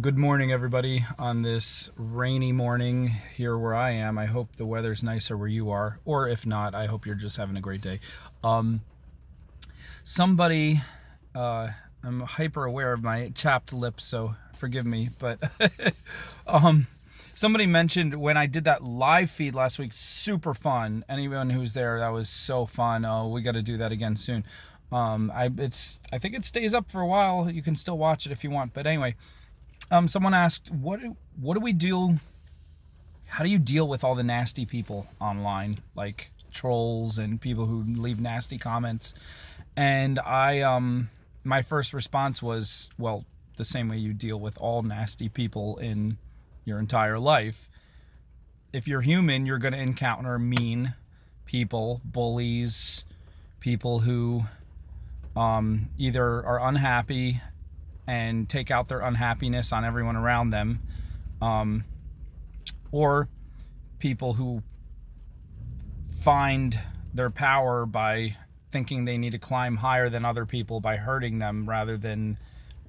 Good morning, everybody, on this rainy morning here where I am. I hope the weather's nicer where you are, or if not, I hope you're just having a great day. Um, somebody, uh, I'm hyper aware of my chapped lips, so forgive me, but um, somebody mentioned when I did that live feed last week, super fun. Anyone who's there, that was so fun. Oh, we got to do that again soon. I think it stays up for a while. You can still watch it if you want, but anyway. Someone asked, what do we do? How do you deal with all the nasty people online, like trolls and people who leave nasty comments? And my first response was, well, the same way you deal with all nasty people in your entire life. If you're human, you're going to encounter mean people, bullies, people who either are unhappy and take out their unhappiness on everyone around them, or people who find their power by thinking they need to climb higher than other people by hurting them rather than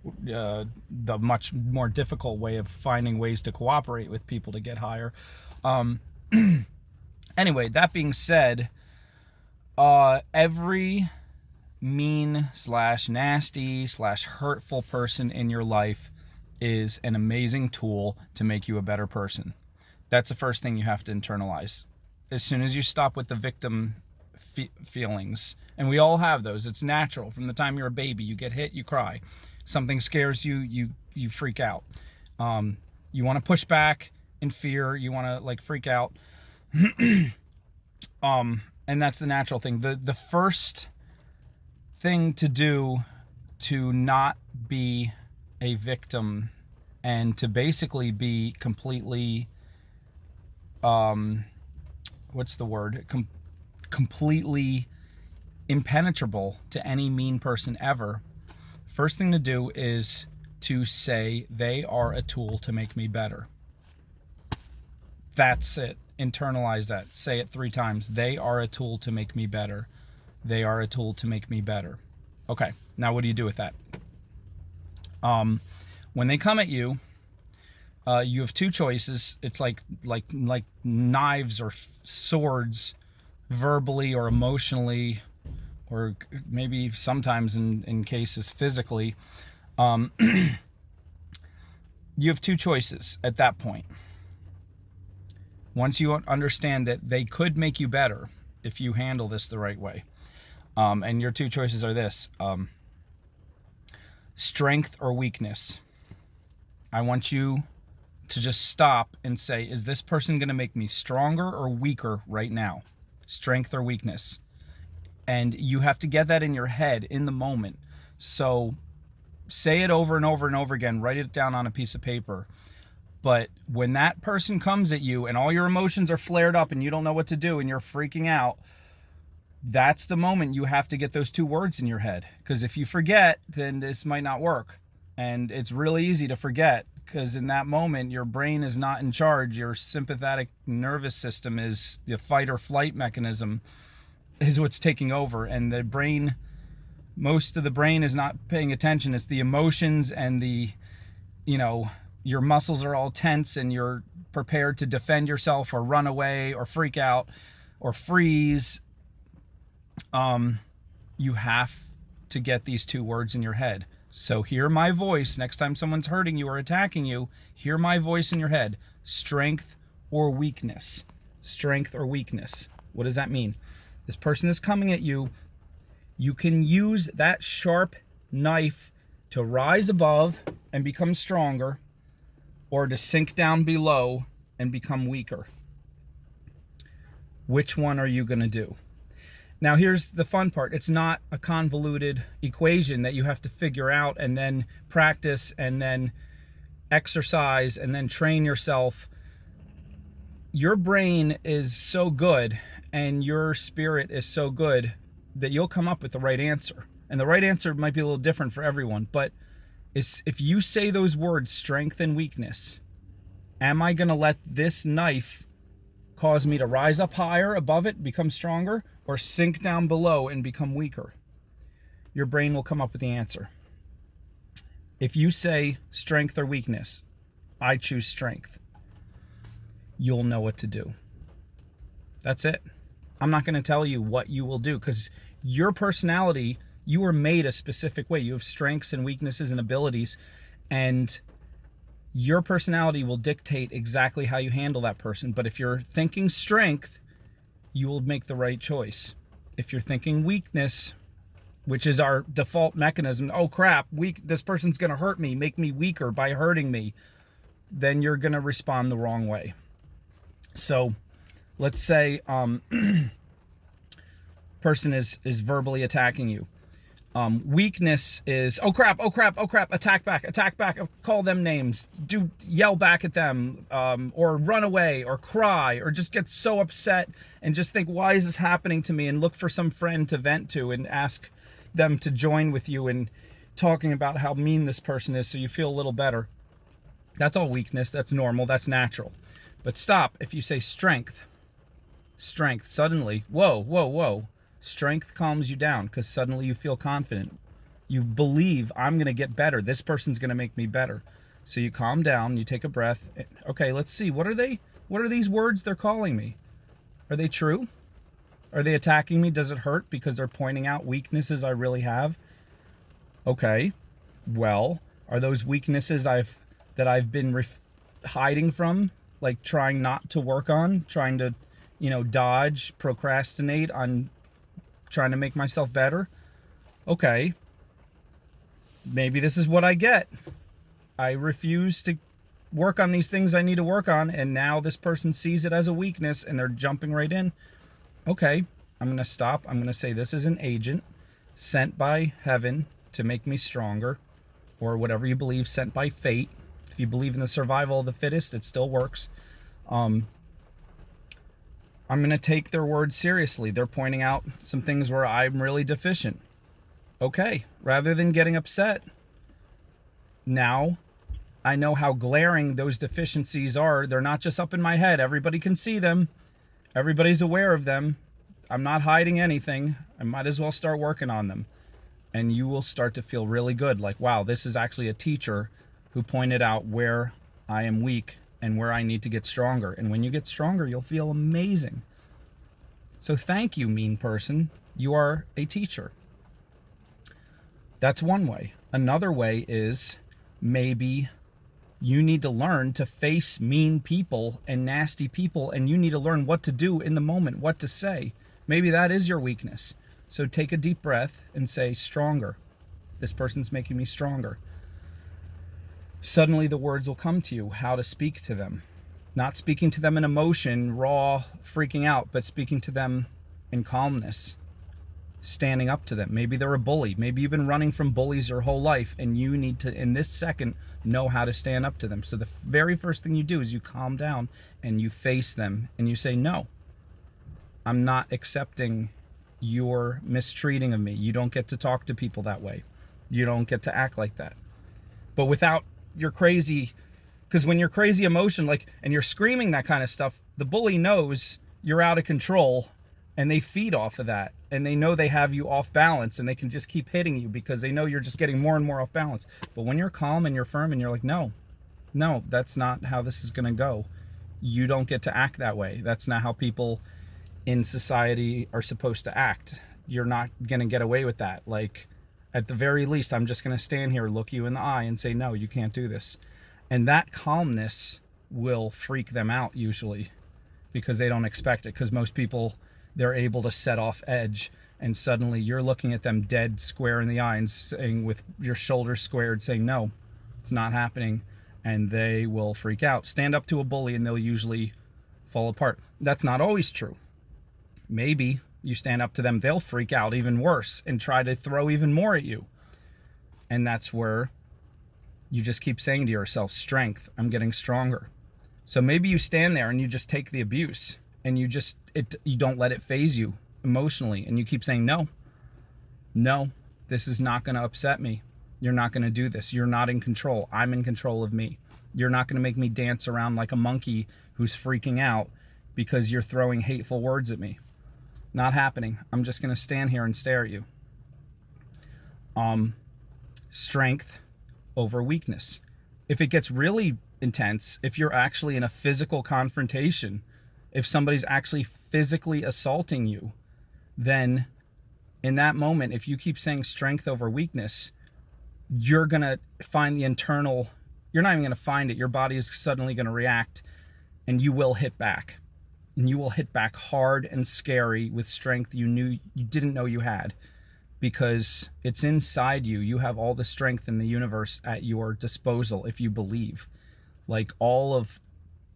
the much more difficult way of finding ways to cooperate with people to get higher. Anyway, that being said, every mean slash nasty slash hurtful person in your life is an amazing tool to make you a better person. That's the first thing you have to internalize. As soon as you stop with the victim feelings, and we all have those, it's natural. From the time you're a baby, you get hit, you cry. Something scares you, you freak out. You want to push back in fear, you want to freak out. And that's the natural thing. The first thing to do to not be a victim and to basically be completely completely impenetrable to any mean person ever. First thing to do is to say they are a tool to make me better. That's it. Internalize that. Say it 3 times. They are a tool to make me better. They are a tool to make me better. Okay, now what do you do with that? When they come at you, you have 2 choices. It's like knives or swords, verbally or emotionally, or maybe sometimes in cases physically. You have 2 choices at that point. Once you understand that they could make you better if you handle this the right way. And your 2 choices are this: strength or weakness. I want you to just stop and say, is this person going to make me stronger or weaker right now? Strength or weakness. And you have to get that in your head in the moment. So say it over and over and over again. Write it down on a piece of paper. But when that person comes at you and all your emotions are flared up and you don't know what to do and you're freaking out, that's the moment you have to get those 2 words in your head. Because if you forget, then this might not work. And it's really easy to forget because in that moment, your brain is not in charge. Your sympathetic nervous system is the fight or flight mechanism is what's taking over. And the brain, most of the brain is not paying attention. It's the emotions and your muscles are all tense and you're prepared to defend yourself or run away or freak out or freeze. You have to get these 2 words in your head. So hear my voice. Next time someone's hurting you or attacking you, hear my voice in your head. Strength or weakness. Strength or weakness. What does that mean? This person is coming at you. You can use that sharp knife to rise above and become stronger, or to sink down below and become weaker. Which one are you going to do? Now, here's the fun part. It's not a convoluted equation that you have to figure out and then practice and then exercise and then train yourself. Your brain is so good and your spirit is so good that you'll come up with the right answer. And the right answer might be a little different for everyone, but if you say those words, strength and weakness, am I going to let this knife cause me to rise up higher above it, become stronger, or sink down below and become weaker? Your brain will come up with the answer. If you say strength or weakness, I choose strength, you'll know what to do. That's it. I'm not going to tell you what you will do, because your personality, you were made a specific way. You have strengths and weaknesses and abilities, and your personality will dictate exactly how you handle that person. But if you're thinking strength, you will make the right choice. If you're thinking weakness, which is our default mechanism, oh crap, this person's going to hurt me, make me weaker by hurting me, then you're going to respond the wrong way. So let's say person is verbally attacking you. Weakness is, oh crap, attack back, call them names, yell back at them, or run away, or cry, or just get so upset and just think, why is this happening to me? And look for some friend to vent to and ask them to join with you in talking about how mean this person is so you feel a little better. That's all weakness. That's normal. That's natural. But stop. If you say strength, suddenly, whoa. Strength calms you down, because suddenly you feel confident. You believe, I'm going to get better. This person's going to make me better. So you calm down, you take a breath. Okay, let's see. What are these words they're calling me? Are they true? Are they attacking me? Does it hurt because they're pointing out weaknesses I really have? Okay. Well, are those weaknesses that I've been hiding from, like trying not to work on, trying to, dodge, procrastinate on trying to make myself better? Okay. Maybe this is what I get. I refuse to work on these things I need to work on, and now this person sees it as a weakness and they're jumping right in. Okay, I'm going to stop. I'm going to say this is an agent sent by heaven to make me stronger, or whatever you believe, sent by fate. If you believe in the survival of the fittest, it still works. I'm going to take their words seriously. They're pointing out some things where I'm really deficient. Okay, rather than getting upset, now I know how glaring those deficiencies are. They're not just up in my head. Everybody can see them. Everybody's aware of them. I'm not hiding anything. I might as well start working on them. And you will start to feel really good. Like, wow, this is actually a teacher who pointed out where I am weak and where I need to get stronger. And when you get stronger, you'll feel amazing. So thank you, mean person. You are a teacher. That's one way. Another way is maybe you need to learn to face mean people and nasty people, and you need to learn what to do in the moment, what to say. Maybe that is your weakness. So take a deep breath and say, stronger. This person's making me stronger. Suddenly the words will come to you, how to speak to them. Not speaking to them in emotion, raw, freaking out, but speaking to them in calmness. Standing up to them. Maybe they're a bully. Maybe you've been running from bullies your whole life, and you need to, in this second, know how to stand up to them. So the very first thing you do is you calm down and you face them and you say, no, I'm not accepting your mistreating of me. You don't get to talk to people that way. You don't get to act like that. But without your crazy, because when you're crazy emotion, and you're screaming that kind of stuff, the bully knows you're out of control, and they feed off of that, and they know they have you off balance, and they can just keep hitting you because they know you're just getting more and more off balance. But when you're calm and you're firm and you're like, no, that's not how this is going to go. You don't get to act that way. That's not how people in society are supposed to act. You're not going to get away with that. At the very least, I'm just going to stand here, look you in the eye, and say, no, you can't do this. And that calmness will freak them out usually, because they don't expect it. Because most people, they're able to set off edge, and suddenly you're looking at them dead square in the eye and saying, with your shoulders squared, saying, no, it's not happening. And they will freak out. Stand up to a bully and they'll usually fall apart. That's not always true. Maybe you stand up to them, they'll freak out even worse and try to throw even more at you. And that's where you just keep saying to yourself, strength, I'm getting stronger. So maybe you stand there and you just take the abuse, and you don't let it phase you emotionally, and you keep saying, no, this is not going to upset me. You're not going to do this. You're not in control. I'm in control of me. You're not going to make me dance around like a monkey who's freaking out because you're throwing hateful words at me. Not happening. I'm just going to stand here and stare at you. Strength over weakness. If it gets really intense, if you're actually in a physical confrontation, if somebody's actually physically assaulting you, then in that moment, if you keep saying strength over weakness, you're going to find the internal, you're not even going to find it. Your body is suddenly going to react and you will hit back. And you will hit back hard and scary with strength you didn't know you had, because it's inside you. You have all the strength in the universe at your disposal if you believe. Like all of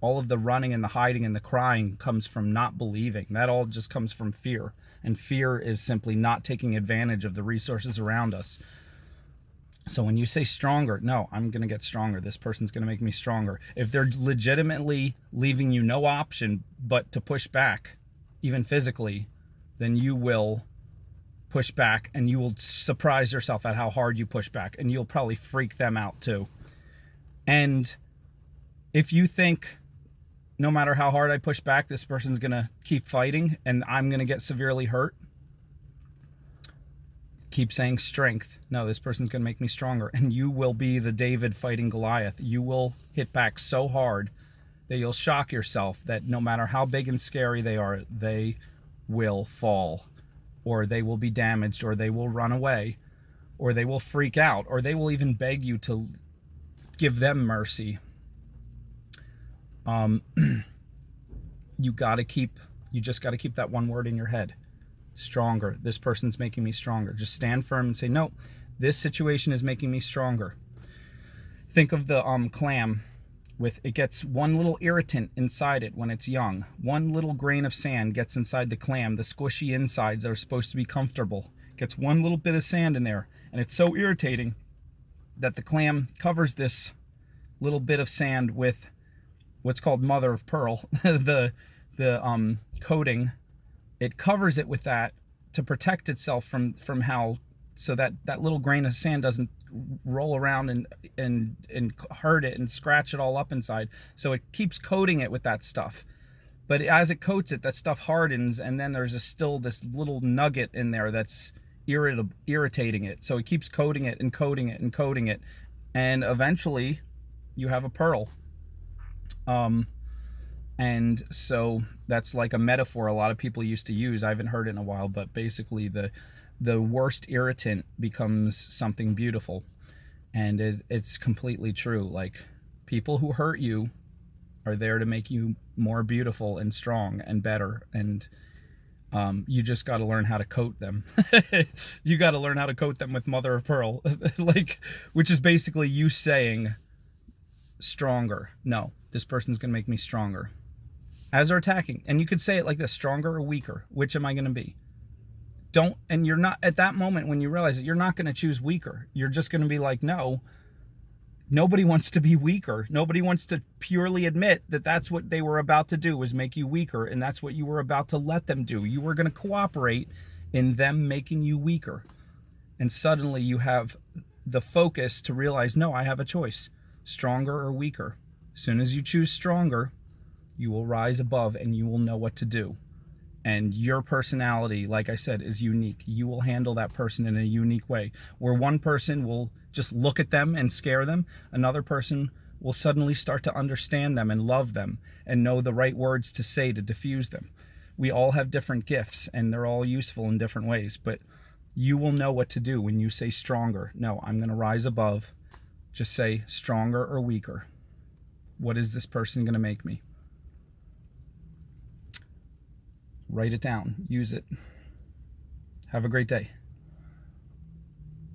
the running and the hiding and the crying comes from not believing. That all just comes from fear. And fear is simply not taking advantage of the resources around us. So when you say stronger, no, I'm going to get stronger. This person's going to make me stronger. If they're legitimately leaving you no option but to push back, even physically, then you will push back and you will surprise yourself at how hard you push back, and you'll probably freak them out too. And if you think no matter how hard I push back, this person's going to keep fighting and I'm going to get severely hurt, keep saying strength. No, this person's going to make me stronger. And you will be the David fighting Goliath. You will hit back so hard that you'll shock yourself that no matter how big and scary they are, they will fall, or they will be damaged, or they will run away, or they will freak out, or they will even beg you to give them mercy. You just got to keep that one word in your head. Stronger. This person's making me stronger. Just stand firm and say, no, this situation is making me stronger. Think of the clam. It gets one little irritant inside it when it's young. One little grain of sand gets inside the clam. The squishy insides are supposed to be comfortable. Gets one little bit of sand in there, and it's so irritating that the clam covers this little bit of sand with what's called mother of pearl, the coating. It covers it with that to protect itself from how, so that little grain of sand doesn't roll around and hurt it and scratch it all up inside. So it keeps coating it with that stuff. But as it coats it, that stuff hardens, and then there's still this little nugget in there that's irritating it. So it keeps coating it and coating it and coating it, and eventually you have a pearl. And so that's like a metaphor a lot of people used to use. I haven't heard it in a while, but basically the worst irritant becomes something beautiful. And it's completely true. Like, people who hurt you are there to make you more beautiful and strong and better. And you just got to learn how to coat them. You got to learn how to coat them with mother of pearl, which is basically you saying stronger. No, this person's going to make me stronger. As they're attacking. And you could say it like this: stronger or weaker? Which am I going to be? And you're not, at that moment when you realize it, you're not going to choose weaker. You're just going to be like, no, nobody wants to be weaker. Nobody wants to purely admit that that's what they were about to do, was make you weaker. And that's what you were about to let them do. You were going to cooperate in them making you weaker. And suddenly you have the focus to realize, no, I have a choice: stronger or weaker. As soon as you choose stronger, you will rise above and you will know what to do. And your personality, like I said, is unique. You will handle that person in a unique way. Where one person will just look at them and scare them, another person will suddenly start to understand them and love them and know the right words to say to diffuse them. We all have different gifts and they're all useful in different ways, but you will know what to do when you say stronger. No, I'm going to rise above. Just say stronger or weaker. What is this person going to make me? Write it down. Use it. Have a great day.